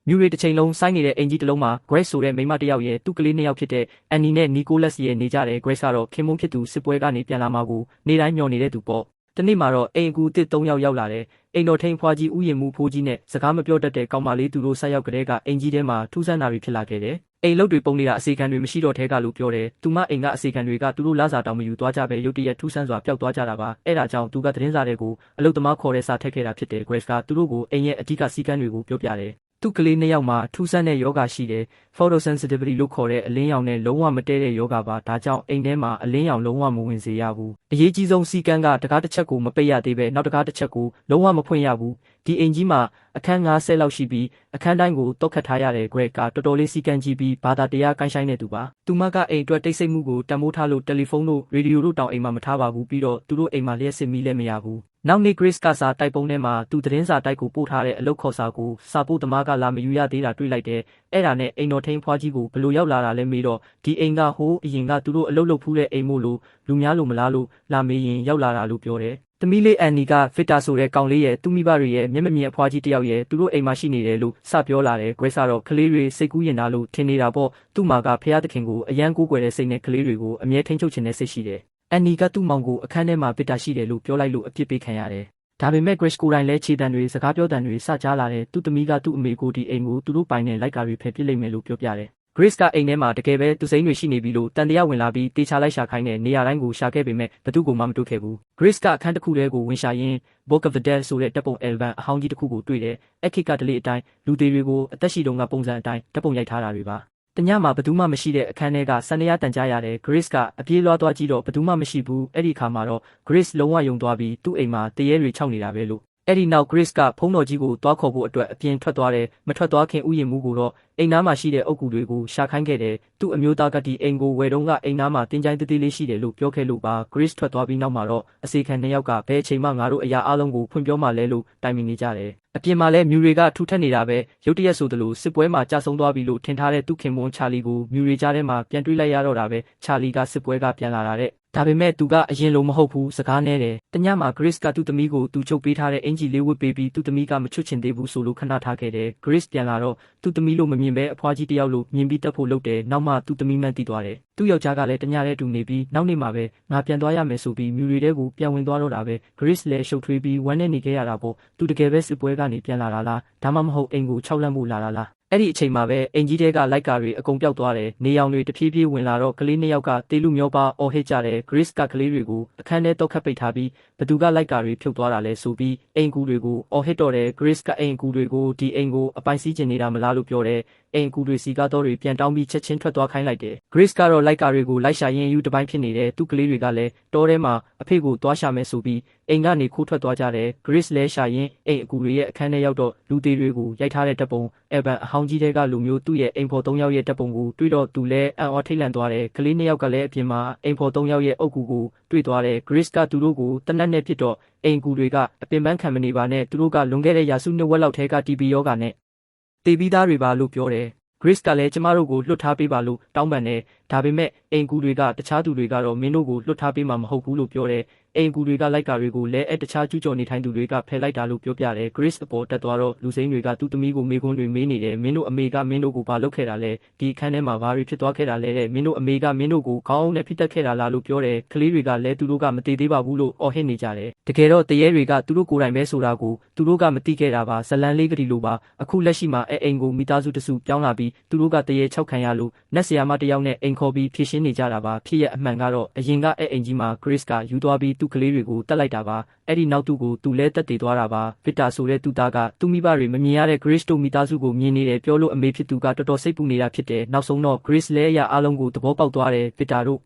မြူရီတစ်ချိန်လုံးစိုင်းနေတဲ့အင်ကြီးတစ်လုံးမှာ Grace ဆိုတဲ့မိန်းမတစ်ယောက်ရဲ့သူ့ကလေးနှစ်ယောက်ဖြစ်တဲ့ Annie နဲ့ Nicholas ရဲ့နေကြတယ် Grace ကတော့ခင်မုန်းဖြစ်သူစစ်ပွဲကနေပြန်လာမှာကိုနေ့တိုင်းမျှော်နေတဲ့သူပေါ့တနေ့မှာတော့အိမ်အကူအစ်3ယောက်ရောက်လာတယ်အိမ်တော်ထိန်ဖွာကြီးဥယျာဉ်မှုဖိုးကြီးနဲ့စကားမပြောတတ်တဲ့ကောင်မလေးသူတို့ဆက်ရောက်ကလေးကအင်ကြီးထဲမှာထူးဆန်းတာတွေဖြစ်လာခဲ့တယ်အိမ်လုတ်တွေပုံနေတာအစီခံတွေမရှိတော့ထဲကလို့ပြောတယ်သူမအိမ်ကအစီခံတွေကသူတို့လာစာတောင်မယူသွားကြပဲရုတ်တရက်ထူးဆန်းစွာပျောက်သွားကြတာပါအဲ့ဒါကြောင့်သူကသတင်းစာတွေကိုအလုတ်သမားခေါ်တဲ့စာထည့်ခဲ့တာဖြစ်တယ် Grace ကသူတို့ကိုအိမ်ရဲ့အဓိကစီကံတွေကိုပြောပြတယ်သူကလေးနှစ်ယောက်မှာထူးဆန်းတဲ့ယောဂရှိတယ် photosensitivity လို့ခေါ်တဲ့အလင်းရောင်နဲ့လုံးဝမတည့်တဲ့ယောဂပါဒါကြောင့်အိမ်ထဲမှာအလင်းရောင်လုံးဝမဝင်စေရဘူးအရေးကြီးဆုံးစီကံကတကားတစ်ချက်ကိုမပိတ်ရသေးပဲနောက်တကားတစ်ချက်ကိုလုံးဝမဖွင့်ရဘူးဒီအိမ်ကြီးမှာအခန်း90လောက်ရှိပြီးအခန်းတိုင်းကိုတောက်ခတ်ထားရတယ် Greg ကတော်တော်လေးစီကံကြည့်ပြီးဘာသာတရားကိုင်းဆိုင်နေသူပါသူမကအိမ်အတွက်တိတ်ဆိတ်မှုကိုတန်ဖိုးထားလို့တယ်လီဖုန်းတို့ရေဒီယိုတို့တောင်အိမ်မှာမထားပါဘူးပြီးတော့သူတို့အိမ်မှာလျှက်စစ်မီးလည်းမရဘူးနောက်နေ့ Grace ကစာတိုက်ပုံးထဲမှာသူသတင်းစာတိုက်ကိုပို့ထားတဲ့အလုပ်ခေါ်စာကိုစာပို့သမားကလာမယူရသေးတာတွေ့လိုက်တယ်အဲ့ဒါနဲ့အိမ်တော်ထိန်ဖွားကြီးကိုဘလို့ရောက်လာတာလဲမေးတော့ဒီအိမ်ကဟိုးအရင်ကသူတို့အလုပ်လုပ်ဖူးတဲ့အိမ်မို့လို့လူများလို့မလားလို့လာမေးရင်ရောက်လာတာလို့ပြောတယ်သမီးလေးအန်နီကဗစ်တာဆိုတဲ့ကောင်လေးရဲ့သူ့မိဘတွေရဲ့မျက်မမြင်အဖွားကြီးတယောက်ရဲ့သူတို့အိမ်မှာရှိနေတယ်လို့စပြောလာတယ် Grace ကတော့ကလေးတွေစိတ်ကူးရင်တာလို့ထင်နေတာပေါ့သူ့မှာကဖះသခင်ကိုအရန်ကိုးကွယ်တဲ့စိတ်နဲ့ကလေးတွေကိုအမြဲထိန်းချုပ်ခြင်းနဲ့စိတ်ရှိတယ်အန်နီကသူ့မောင်ကိုအခန်းထဲမှာဗစ်တာရှိတယ်လို့ပြောလိုက်လို့အပြစ်ပေးခံရတယ်ဒါပေမဲ့ Grace ကိုယ်တိုင်လည်းခြေတံတွေစကားပြောတံတွေစကြားလာတယ်သူ့သမီးကသူ့အမေကိုဒီအိမ်ကိုသူတို့ပိုင်တဲ့လိုက်ကာတွေဖယ်ပစ်လိုက်မယ်လို့ပြောပြတယ်Grace ကအိမ်ထဲမှာတကယ်ပဲသူစိမ်းတွေရှိနေပြီလို့တန်တရားဝင်လာပြီးတေချာလိုက်ရှာခိုင်းတဲ့နေရာတိုင်းကိုရှာခဲ့ပေမဲ့ဘသူ့ကိုမှမတွေ့ခဲ့ဘူး Grace ကအခန်းတစ်ခုထဲကိုဝင်ရှာရင်း Book of the Dead ဆိုတဲ့တပ်ပုံ album အဟောင်းကြီးတစ်ခုကိုတွေ့တယ်အခက်ကတလေအတိုင်းလူသေးတွေကိုအသက်ရှိတုန်းကပုံစံအတိုင်းတပ်ပုံရိုက်ထားတာတွေပါတညမှာဘသူမှမရှိတဲ့အခန်းထဲကဆန်ရတန်ကြားရတယ် Grace ကအပြေးလွှားသွားကြည့်တော့ဘသူမှမရှိဘူးအဲ့ဒီခါမှာတော့ Grace လုံးဝယုံသွားပြီးသူ့အိမ်မှာတရေတွေခြောက်နေတာပဲလို့အဲ့ဒီနောက် Grace ကဖုန်းတော်ကြီးကိုတွားခေါ်ဖို့အတွက်အပြင်ထွက်သွားတယ်မထွက်သွားခင်ဥယျာဉ်မှုကိုတော့အိမ်သားမှာရှိတဲ့အုပ်ကူတွေကိုရှာခိုင်းခဲ့တယ်သူ့အမျိုးသားကဒီအိမ်ကိုဝယ်တော့ကအိမ်သားမှာတင်းကြိုင်းသေးသေးလေးရှိတယ်လို့ပြောခဲ့လို့ပါ Grace ထွက်သွားပြီးနောက်မှာတော့အစီခံ2ယောက်ကဘယ်အချိန်မှငါတို့အရာအလုံးကိုဖွင့်ပြောမှလဲလို့တိုင်ပင်နေကြတယ်အပြင်မှာလဲမြူတွေကထူထပ်နေတာပဲရုတ်တရက်ဆိုသလိုစစ်ပွဲမှာကြာဆုံးသွားပြီလို့ထင်ထားတဲ့သူခင်မွန်ချာလီကိုမြူတွေကြားထဲမှာပြန်တွေးလိုက်ရတော့တာပဲချာလီကစစ်ပွဲကပြန်လာတာတဲ့ဒါပေမဲ့သူကအရင်လိုမဟုတ်ဘူးစကားနဲတယ်တညမှာ Grace ကသူ့သမီးကိုသူချုပ်ပေးထားတဲ့အင်ဂျီလေးဝတ်ပေးပြီးသူ့သမီးကမချွတ်ချင်သေးဘူးဆိုလို့ခဏထားခဲ့တယ် Grace ပြန်လာတော့သူ့သမီးလို့မမြင်ပဲအဖွားကြီးတယောက်လို့မြင်ပြီးတက်ဖို့လုပ်တယ်နောက်မှသူ့သမီးမှန်တည်သွားတယ်သူ့ယောက်ျားကလည်းတညတည်းတူနေပြီးနောက်နေ့မှာပဲငါပြန်သွားရမယ်ဆိုပြီးမြူတွေတဲကိုပြန်ဝင်သွားတော့တာပဲ Grace လည်းရှုပ်ထွေးပြီးဝမ်းနဲ့နေခဲ့ရတာပေါ့သူတကယ်ပဲစစ်ပွဲကနေပြန်လာတာလားဒါမှမဟုတ်အိမ်ကိုခြောက်လန့်မှုလာတာလားအဲ့ဒီအချိန်မှာပဲအင်ကြီးတဲကလိုက်ကာတွေအကုန်ပျောက်သွားတယ်နေရောင်တွေတဖြည်းဖြည်းဝင်လာတော့ကလေးနှစ်ယောက်ကတေးလူမျိုးပါအော်ဟစ်ကြတယ် Grace ကကလေးတွေကိုအခန်းထဲတော့ခတ်ပိတ်ထားပြီးဘသူကလိုက်ကာတွေဖြုတ်သွားတာလဲဆိုပြီးအိမ်ကူတွေကိုအော်ဟစ်တော့တယ် Grace ကအိမ်ကူတွေကိုဒီအိမ်ကိုအပိုင်စီးကျင်နေတာမလားလို့ပြောတယ်အိမ်ကူတွေစီကားတော့တွေပြန်တောင်းပြီးချက်ချင်းထွက်သွားခိုင်းလိုက်တယ် Grace ကတော့လိုက်ကာတွေကိုလိုက်ရှာရင်းယူတပိုင်းဖြစ်နေတယ်သူ့ကလေးတွေကလည်းတောထဲမှာအဖေကိုသွားရှာမယ်ဆိုပြီးအိမ်ကနေခိုးထွက်သွားကြတယ် Grace လည်းရှာရင်းအိမ်အကူတွေရဲ့အခန်းထဲရောက်တော့လူသေးတွေကိုရိုက်ထားတဲ့တပ်ပုံ album အဟောင်းကြီးတွေကလူမျိုးသူ့ရဲ့အိမ်ဖော်3ယောက်ရဲ့တပ်ပုံကိုတွေ့တော့သူလည်းအံ့ဩထိတ်လန့်သွားတယ်ကလေး2ယောက်ကလည်းအပြင်မှာအိမ်ဖော်3ယောက်ရဲ့အုပ်ကူကိုတွေ့သွားတယ် Grace ကသူတို့ကိုတနက်နဲ့ဖြစ်တော့အိမ်ကူတွေကအပင်ပန်းခံမနေပါနဲ့သူတို့ကလွန်ခဲ့တဲ့ရာစုနှစ်ဝက်လောက်ထဲက TB ယောဂနဲ့တေပြီးသားတွေပါလို့ပြောတယ်Grace ကလည်းကျမတို့ကိုလွတ်ထားပေးပါလို့တောင်းပန်တယ်ဒါပေမဲ့အိမ်ကူတွေကတခြားသူတွေကတော့မင်းတို့ကိုလွတ်ထားပေးမှာမဟုတ်ဘူးလို့ပြောတယ်အိမ်ကူတွေကလိုက်ကာတွေကိုလည်းတခြားကျူးကျော်နေထိုင်သူတွေကဖယ်လိုက်တာလို့ပြောပြတယ် Grace အပေါ်တက်သွားတော့လူစိမ်းတွေကသူ့သမီးကိုမေးခွန်းတွေမေးနေတယ်မင်းတို့အမေကမင်းတို့ကိုဘာလုပ်ခဲ့တာလဲဒီအခန်းထဲမှာဘာတွေဖြစ်သွားခဲ့တာလဲတဲ့မင်းတို့အမေကမင်းတို့ကိုခေါင်းနဲ့ဖိတက်ခဲ့တာလားလို့ပြောတယ်ကလေးတွေကလည်းသူတို့ကမတည်သေးပါဘူးလို့အော်ဟစ်နေကြတယ်တကယ်တော့တရေတွေကသူတို့ကိုယ်တိုင်ပဲဆိုတာကိုသူတို့ကမသိခဲ့တာပါဇလန်းလေးကလေးလိုပါအခုလက်ရှိမှာအိမ်ကိုမိသားစုတစုပြောင်းလာပြီးသူတို့ကတရေ6ခံရလို့နတ်ဆရာမတယောက်နဲ့အိမ်ခေါ်ပြီးဖြည့်ရှင်းနေကြတာပါဖြစ်ရဲ့အမှန်ကတော့အရင်ကအိမ်ကြီးမှာ Grace ကယူသွားပြီးသူ့ကလေးတွေကိုတတ်လိုက်တာပါအဲ့ဒီနောက်သူ့ကိုသူလဲတက်တည်သွားတာပါဗစ်တာဆိုတဲ့သူသားကသူ့မိဘတွေမမြင်ရတဲ့ Grace တို့မိသားစုကိုမြင်နေတယ်ပြောလို့အမေဖြစ်သူကတော်တော်စိတ်ပူနေတာဖြစ်တယ်နောက်ဆုံးတော့ Grace လဲအရာအလုံးကိုသဘောပေါက်သွားတယ်ဗစ်တာတို့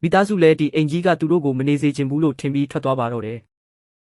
မိသားစုလဲဒီအိမ်ကြီးကသူတို့ကိုမနေစေချင်ဘူးလို့ထင်ပြီးထွက်သွားပါတော့တယ်